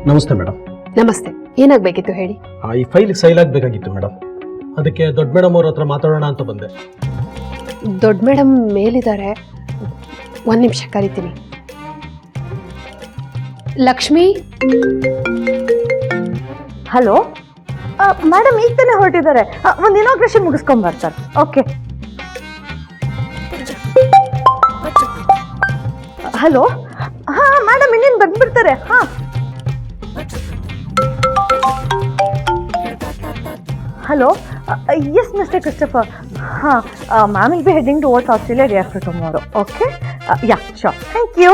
ನಮಸ್ತೆ ಮೇಡಮ್. ನಮಸ್ತೆ. ಏನಾಗಬೇಕಿತ್ತು ಹೇಳಿ. ಈ ಫೈಲ್ ಸೈಲ್ ಆಗಬೇಕಾಗಿತ್ತು ಮೇಡಮ್, ಅದಕ್ಕೆ ದೊಡ್ಡ ಮೇಡಮ್ ಅವ್ರ ಹತ್ರ ಮಾತಾಡೋಣ ಅಂತ ಬಂದೆ. ದೊಡ್ಡ ಮೇಡಮ್ ಮೇಲಿದ್ದಾರೆ, ಒಂದು ನಿಮಿಷ ಕರಿತೀನಿ. ಲಕ್ಷ್ಮಿ. ಹಲೋ ಮೇಡಮ್, ಈಗ ತಾನೇ ಹೊರಟಿದ್ದಾರೆ. ಒಂದು ಇನಾಗ್ರೇಷನ್ ಮುಗಿಸ್ಕೊಂಡ್ ಬರ್ತಾರೆ. ಓಕೆ. ಹಲೋ. ಹಾಂ ಮೇಡಮ್, ಇನ್ನೇನು ಬಂದ್ಬಿಡ್ತಾರೆ. ಹಾಂ. ಹಲೋ. Yes Mister Christopher. ಹಾಂ, ma'am will be heading towards Australia day after tomorrow. Okay. Yeah sure, thank you.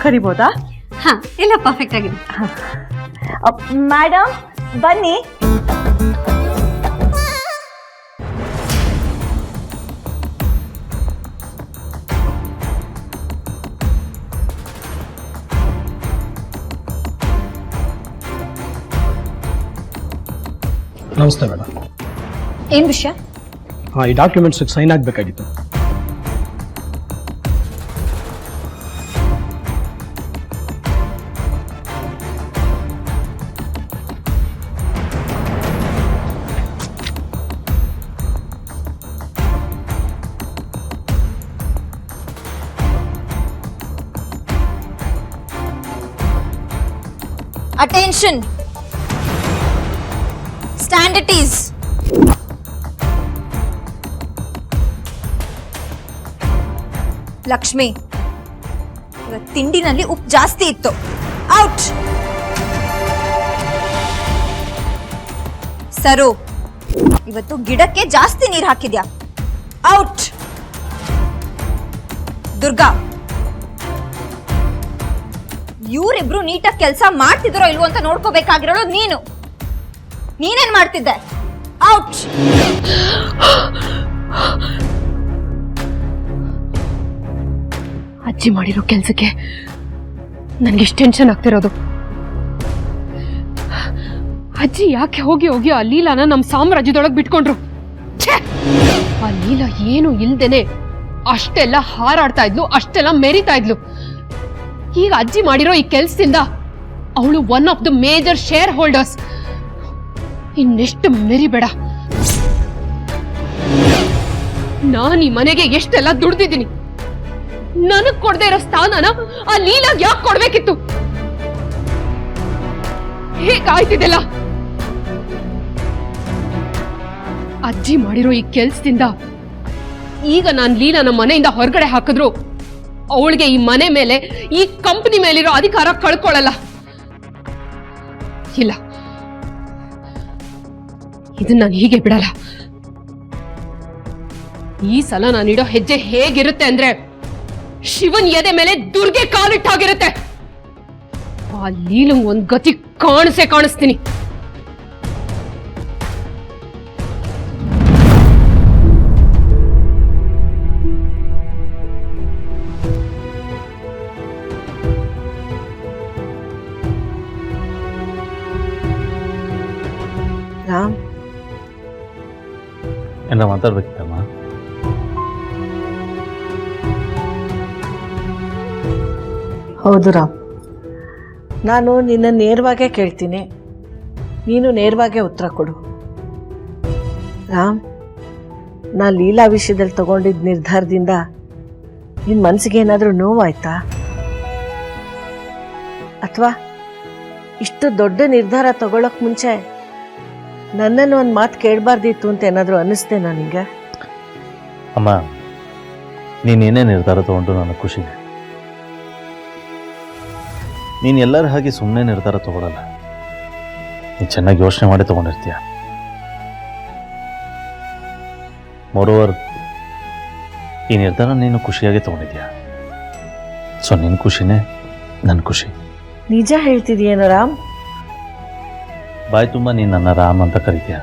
ಕರಿಬೋದಾ? ಹಾಂ, ಎಲ್ಲ ಪರ್ಫೆಕ್ಟ್ ಆಗಿದೆ. ಮೇಡಮ್ ಬನ್ನಿ. ನಮಸ್ತೆ ಮೇಡಮ್. ಏನು ವಿಷಯ? ಈ ಡಾಕ್ಯುಮೆಂಟ್ಸ್ಗೆ ಸೈನ್ ಆಗಬೇಕಾಗಿತ್ತು. Attention, stand it is. Lakshmi, ಇವತ್ತು ತಿಂಡಿನಲ್ಲಿ ಉಪ್ಪು ಜಾಸ್ತಿ ಇತ್ತು. ಔಟ್. ಸರು, ಇವತ್ತು ಗಿಡಕ್ಕೆ ಜಾಸ್ತಿ ನೀರು ಹಾಕಿದ್ಯಾ. ಔಟ್. ದುರ್ಗಾ, ಇವರಿಬ್ರು ನೀಟಾಗಿ ಕೆಲಸ ಮಾಡ್ತಿದ್ರೋ ಇಲ್ವೋ ಅಂತ ನೋಡ್ಕೋಬೇಕಾಗಿರೋದು ನೀನು. ನೀನೇನ್ ಮಾಡ್ತಿದ್ದೆ? ಔಟ್. ಅಜ್ಜಿ ಮಾಡಿರೋ ಕೆಲಸಕ್ಕೆ ನನಗೆಷ್ಟು ಟೆನ್ಷನ್ ಆಗ್ತಿರೋದು. ಅಜ್ಜಿ ಯಾಕೆ ಹೋಗಿ ಹೋಗಿ ಆ ಲೀಲಾನ ನಮ್ಮ ಸಾಮ್ರಾಜ್ಯದೊಳಗೆ ಬಿಟ್ಕೊಂಡ್ರು? ಆ ಲೀಲಾ ಏನು ಇಲ್ದೇನೆ ಅಷ್ಟೆಲ್ಲ ಹಾರಾಡ್ತಾ ಇದ್ಲು, ಅಷ್ಟೆಲ್ಲ ಮೆರಿತಾ ಇದ್ಲು. ಈಗ ಅಜ್ಜಿ ಮಾಡಿರೋ ಈ ಕೆಲಸದಿಂದ ಅವಳು one of the major share holders. ಇನ್ನೆಷ್ಟು ಮೆರಿಬೇಡ. ನಾನು ಈ ಮನೆಗೆ ಎಷ್ಟೆಲ್ಲ ದುಡ್ದಿದ್ದೀನಿ. ನನಗ್ ಕೊಡದೆ ಇರೋ ಸ್ಥಾನನ ಆ ಲೀಲಾಗ್ ಯಾಕೆ ಕೊಡ್ಬೇಕಿತ್ತು? ಹೇಗಾಯ್ತಿದೆಲ್ಲ? ಅಜ್ಜಿ ಮಾಡಿರೋ ಈ ಕೆಲ್ಸದಿಂದ ಈಗ ನಾನು ಲೀಲಾನ ಮನೆಯಿಂದ ಹೊರಗಡೆ ಹಾಕಿದ್ರು ಅವಳಿಗೆ ಈ ಮನೆ ಮೇಲೆ, ಈ ಕಂಪನಿ ಮೇಲಿರೋ ಅಧಿಕಾರ ಕಳ್ಕೊಳ್ಳಲ್ಲ. ಇಲ್ಲ, ಇದನ್ನ ನಾನು ಹೀಗೆ ಬಿಡಲ್ಲ. ಈ ಸಲ ನಾನಿಡೋ ಹೆಜ್ಜೆ ಹೇಗಿರುತ್ತೆ ಅಂದ್ರೆ ಶಿವನ್ ಎದೆ ಮೇಲೆ ದುರ್ಗೆ ಕಾಲಿಟ್ಟಾಗಿರುತ್ತೆ. ಆ ಲೀಲಂಗ್ ಒಂದ್ ಗತಿ ಕಾಣಿಸ್ತೀನಿ. ರಾಮ್, ಏನ ಮಾತಾಡ್ಬೇಕಿತ್ತಮ್ಮ? ಹೌದು ರಾಮ್, ನಾನು ನಿನ್ನ ನೇರವಾಗೇ ಕೇಳ್ತೀನಿ, ನೀನು ನೇರವಾಗೇ ಉತ್ತರ ಕೊಡು. ರಾಮ್, ನಾ ಲೀಲಾ ವಿಷಯದಲ್ಲಿ ತಗೊಂಡಿದ್ದ ನಿರ್ಧಾರದಿಂದ ನಿನ್ನ ಮನಸ್ಸಿಗೆ ಏನಾದರೂ ನೋವಾಯ್ತಾ? ಅಥವಾ ಇಷ್ಟು ದೊಡ್ಡ ನಿರ್ಧಾರ ತಗೊಳ್ಳೋಕೆ ಮುಂಚೆ ನನ್ನನ್ನು ಒಂದು ಮಾತು ಕೇಳಬಾರ್ದಿತ್ತು ಅಂತ ಏನಾದರೂ ಅನ್ನಿಸ್ತೆ ನನಗೆ? ಅಮ್ಮ, ನೀನೇನೇ ನಿರ್ಧಾರ ತಗೊಂಡು ನನಗೆ ಖುಷಿಗೆ. ನೀನು ಎಲ್ಲರ ಹಾಗೆ ಸುಮ್ಮನೆ ನಿರ್ಧಾರ ತಗೊಳ್ಳಲ್ಲ. ನೀನು ಚೆನ್ನಾಗಿ ಯೋಚನೆ ಮಾಡಿ ತಗೊಂಡಿರ್ತೀಯ. ಮೋರೋವರ್, ಈ ನಿರ್ಧಾರ ನೀನು ಖುಷಿಯಾಗಿ ತಗೊಂಡಿದ್ಯಾ. ಸೊ ನಿನ್ನ ಖುಷಿನೇ ನನ್ನ ಖುಷಿ. ನಿಜ ಹೇಳ್ತಿದೀಯೇನೋ ರಾಮ್? ಬಾಯ್ ತುಂಬ ನೀನು ನನ್ನ ರಾಮ ಅಂತ ಕರಿತೀಯ.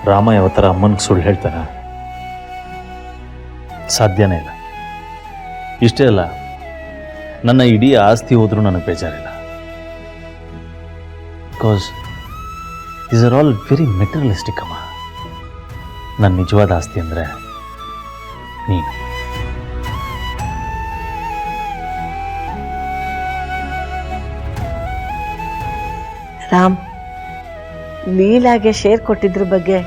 ರಾಮ ಯಾವತ್ತರ ಅಮ್ಮನಿಗೆ ಸುಳ್ಳು ಹೇಳ್ತಾರ? ಸಾಧ್ಯನೇ ಇಲ್ಲ. ಇಷ್ಟೇ ಅಲ್ಲ, ನನ್ನ ಇಡೀ ಆಸ್ತಿ ಹೋದ್ರೂ ನನಗೆ ಬೇಜಾರಿಲ್ಲ. Because these are all very materialistic ಅಮ್ಮ. ನನ್ನ ನಿಜವಾದ ಆಸ್ತಿ ಅಂದರೆ ನೀನು. ರಾಮ್, ಲೀಲಾಗೆ ಶೇರ್ ಕೊಟ್ಟಿದ್ರ ಬಗ್ಗೆ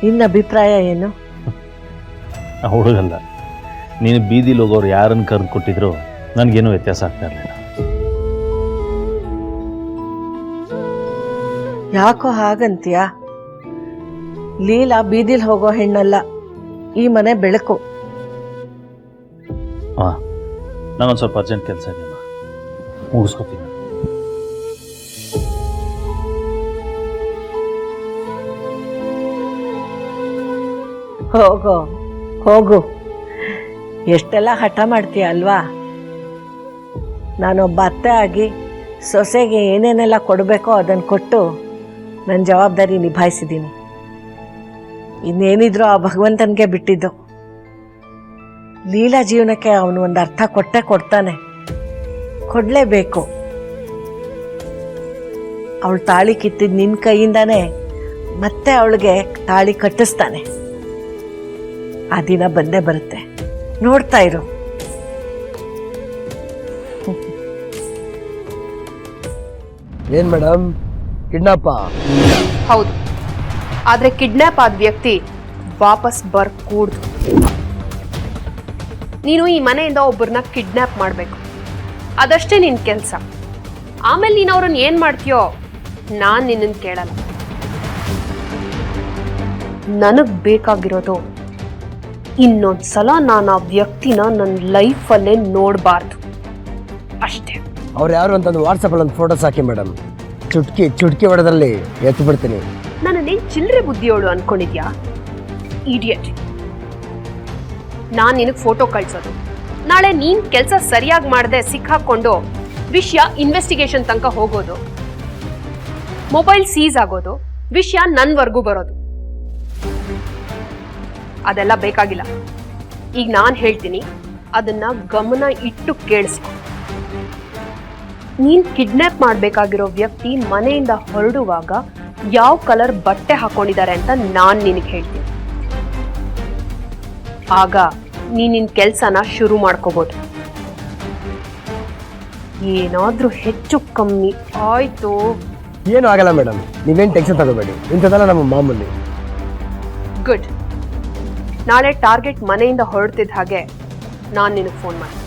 ನಿನ್ನ ಅಭಿಪ್ರಾಯ ಏನು? ಹುಡುಗಲ್ಲ, ನೀನು ಬೀದಿಲಿ ಹೋಗೋರು ಯಾರನ್ನು ಕರೆದು ಕೊಟ್ಟಿದ್ರು ನನಗೇನು ವ್ಯತ್ಯಾಸ ಆಗ್ತಾ ಇರಲಿಲ್ಲ. ಯಾಕೋ ಹಾಗಂತೀಯ? ಲೀಲಾ ಬೀದಿಲ್ ಹೋಗೋ ಹೆಣ್ಣಲ್ಲ, ಈ ಮನೆ ಬೆಳಕು. ಹಾಂ, ನಾನೊಂದು ಸ್ವಲ್ಪ ಅರ್ಜೆಂಟ್ ಕೆಲಸ ಇದೆಯಮ್ಮ, ಮುಗಿಸ್ಕೊತೀನಿ. ಹೋಗೋ ಹೋಗು, ಎಷ್ಟೆಲ್ಲ ಹಠ ಮಾಡ್ತೀಯ ಅಲ್ವಾ? ನಾನೊಬ್ಬ ಅತ್ತೆ ಆಗಿ ಸೊಸೆಗೆ ಏನೇನೆಲ್ಲ ಕೊಡಬೇಕೋ ಅದನ್ನು ಕೊಟ್ಟು ನನ್ನ ಜವಾಬ್ದಾರಿ ನಿಭಾಯಿಸಿದ್ದೀನಿ. ಇನ್ನೇನಿದ್ರೂ ಆ ಭಗವಂತನಿಗೆ ಬಿಟ್ಟಿದ್ದು. ಲೀಲಾ ಜೀವನಕ್ಕೆ ಅವನು ಒಂದು ಅರ್ಥ ಕೊಟ್ಟೇ ಕೊಡ್ತಾನೆ, ಕೊಡಲೇಬೇಕು. ಅವಳು ತಾಳಿ ಕಿತ್ತಿದ್ದು ನಿನ್ನ ಕೈಯಿಂದಾನೆ ಮತ್ತೆ ಅವಳಿಗೆ ತಾಳಿ ಕಟ್ಟಿಸ್ತಾನೆ. ಆ ದಿನ ಬಂದೇ ಬರುತ್ತೆ, ನೋಡ್ತಾ ಇರು. ಏನ್ ಮೇಡಮ್, ಕಿಡ್ನಾಪ? ಹೌದು, ಆದ್ರೆ ಕಿಡ್ನಾಪ್ ಆದ ವ್ಯಕ್ತಿ ವಾಪಸ್ ಬರ್ಕೂಡ್ದು. ನೀನು ಈ ಮನೆಯಿಂದ ಒಬ್ಬರನ್ನ ಕಿಡ್ನಾಪ್ ಮಾಡಬೇಕು, ಅದಷ್ಟೇ ನಿನ್ನ ಕೆಲಸ. ಆಮೇಲೆ ನೀನು ಅವ್ರನ್ನ ಏನು ಮಾಡ್ತೀಯೋ ನಾನು ನಿನ್ನನ್ನು ಕೇಳಲ್ಲ. ನನಗೆ ಬೇಕಾಗಿರೋದು ಇನ್ನೊಂದ್ಸಲ ನಾನು ಆ ವ್ಯಕ್ತಿನ ನನ್ನ ಲೈಫಲ್ಲೇ ನೋಡಬಾರ್ದು ಅಷ್ಟೇ. ಅವ್ರು ಯಾರು ಅಂತಂದು ವಾಟ್ಸಪ್ಪಲ್ಲಿ ಒಂದು ಫೋಟೋಸ್ ಹಾಕಿ ಮೇಡಮ್, ಚುಟ್ಕಿ ಹೊಡೆದಲ್ಲಿ ಎತ್ತು ಬಿಡ್ತೀನಿ. ನನ್ನೇನು ಚಿಲ್ಲರೆ ಬುದ್ಧಿಯೋಳು ಅನ್ಕೊಂಡಿದ್ಯಾ ಇಡಿಯಟ್? ನಾನು ನಿನಗೆ ಫೋಟೋ ಕಳ್ಸೋದು, ನಾಳೆ ನೀನು ಕೆಲಸ ಸರಿಯಾಗಿ ಮಾಡದೆ ಸಿಕ್ಕಾಕೊಂಡು ವಿಷಯ ಇನ್ವೆಸ್ಟಿಗೇಷನ್ ತನಕ ಹೋಗೋದು, ಮೊಬೈಲ್ ಸೀಸ್ ಆಗೋದು, ವಿಷಯ ನನ್ವರೆಗೂ ಬರೋದು, ಅದೆಲ್ಲ ಬೇಕಾಗಿಲ್ಲ. ಈಗ ನಾನು ಹೇಳ್ತೀನಿ, ಅದನ್ನ ಗಮನ ಇಟ್ಟು ಕೇಳಿಸ್ಕೊ. ನೀನ್ ಕಿಡ್ನಾಪ್ ಮಾಡ್ಬೇಕಾಗಿರೋ ವ್ಯಕ್ತಿ ಮನೆಯಿಂದ ಹೊರಡುವಾಗ ಯಾವ ಕಲರ್ ಬಟ್ಟೆ ಹಾಕೊಂಡಿದ್ದಾರೆ ಅಂತ ನಾನ್ ನಿನಗೆ ಹೇಳ್ತೀನಿ. ಆಗ ನಿನ್ನ ಕೆಲಸನ ಶುರು ಮಾಡ್ಕೋಬಹುದು. ಏನಾದ್ರೂ ಹೆಚ್ಚು ಕಮ್ಮಿ ಆಯ್ತು, ಏನೂ ಆಗಲ್ಲ ಮೇಡಮ್, ನೀವೇನು ಟೆನ್ಷನ್ ತಗೋಬೇಡಿ, ಇಂಥದ್ದೆಲ್ಲ ನಮ್ಮ ಮಾಮೂಲಿ. ಗುಡ್. ನಾಳೆ ಟಾರ್ಗೆಟ್ ಮನೆಯಿಂದ ಹೊರಡ್ತಿದ್ದ ಹಾಗೆ ನಾನು ನಿನಗೆ ಫೋನ್ ಮಾಡ್ತೀನಿ.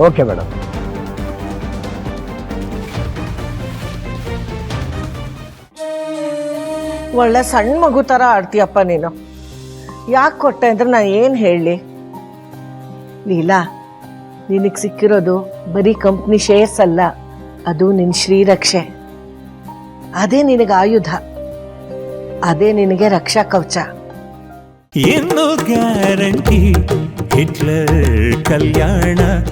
Okay madam. ಒಳ್ಳೆ ಸಣ್ಣ ಮಗು ಥರ ಆಡ್ತೀಯಪ್ಪ ನೀನು. ಯಾಕೆ ಕೊಟ್ಟೆ ಅಂದ್ರೆ ನಾನು ಏನು ಹೇಳಲಿ? ಲೀಲಾ, ನಿನಗೆ ಸಿಕ್ಕಿರೋದು ಬರೀ ಕಂಪ್ನಿ ಶೇರ್ಸ್ ಅಲ್ಲ, ಅದು ನಿನ್ನ ಶ್ರೀರಕ್ಷೆ. ಅದೇ ನಿನಗೆ ಆಯುಧ, ಅದೇ ನಿನಗೆ ರಕ್ಷಾ ಕವಚ. ಏನು ಗ್ಯಾರಂಟಿ ಹಿಟ್ಲರ್ ಕಲ್ಯಾಣ